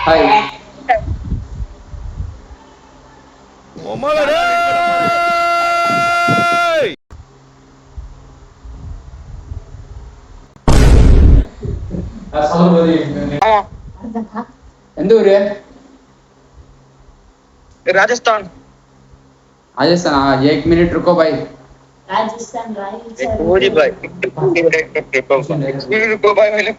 Hi. எந்த ஊரு? राजस्थान। राजस्थान। हाँ, 1 मिनट रुको भाई। राजस्थान भाई रुको भाई मैंने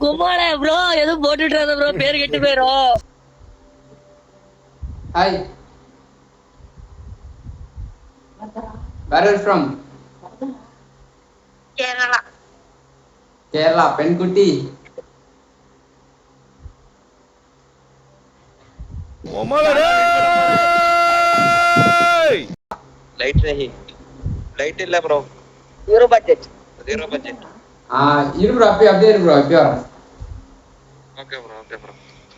குமார ப்ரோ எதுவும் போட்டுட்டு இருந்த ப்ரோ பேர் கெட்டு போயிரும். Hi. Where are you from? Kerala. Kerala. பெண்குட்டி. लाइट नहीं, लाइट இல்ல ப்ரோ. 0 பட்ஜெட். இரு ப்ரோ, அப்படியே இரு ப்ரோ, அப்படியே வரேன். Okay bro.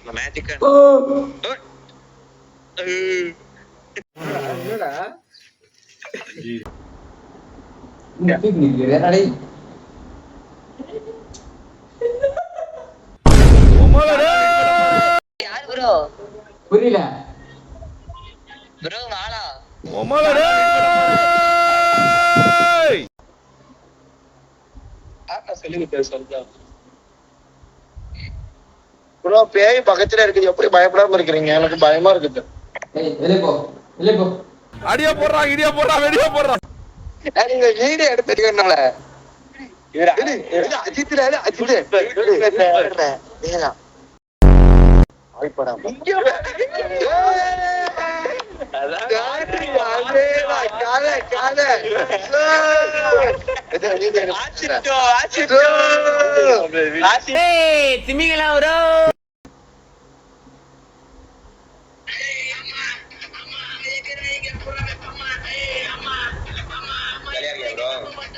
நான் மேஜிக். என்னடா? நீ வேறடா. யார் ப்ரோ? புரியல. ப்ரோ வாடா. சொல்லுங்க. ப்ரோ பேய் பக்கத்துல இருக்குது, எப்படி பயப்படாம இருக்கிறீங்க? எனக்கு பயமா இருக்குது. வெளியே போ. அடியா போடுறா, இடியா போடுறா, வெளியே போடுறா. நீங்க வீடியோ எடுத்துட்டீங்கனால அஜித் திமிங்களா ப்ரோ?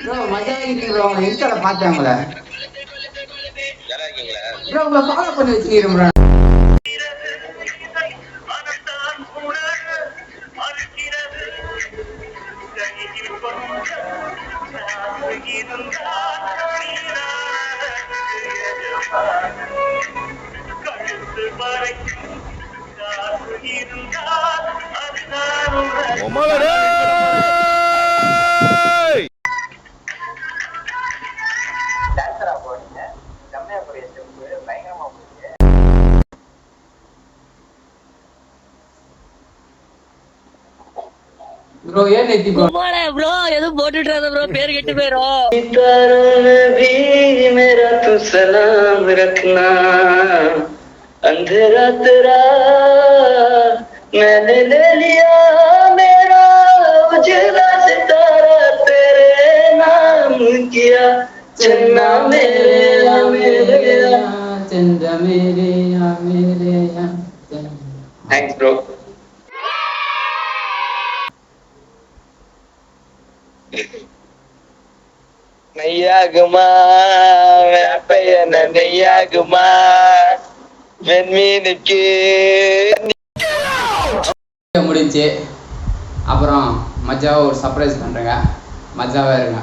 ப்ரோ மஜா இருக்கு ப்ரோ. எங்கடா பார்த்தேன் உங்களை? ப்ரோ உங்களை ஃபாலோ பண்ணி வச்சிருக்கேன் ப்ரோ. ப்ரோ ஏன் நெத்தி ப்ரோ? குமார ப்ரோ எதுவும் போட்டுட்டு இருந்த ப்ரோ பேர் கெட்டு போயிரும். मेरा तू सलाम रखना अंधेरा तेरा मैंने ले लिया मेरा उजला सितारा तेरे नाम किया चन्ना मेरे चंदा मेरे थैंक्स ब्रो நையாகுமா பையன நையாகுமா வெண்மீனுக்கு முடிஞ்சு. அப்புறம் மஜாவை ஒரு சர்ப்ரைஸ் பண்றேங்க. மஜாவா இருங்க.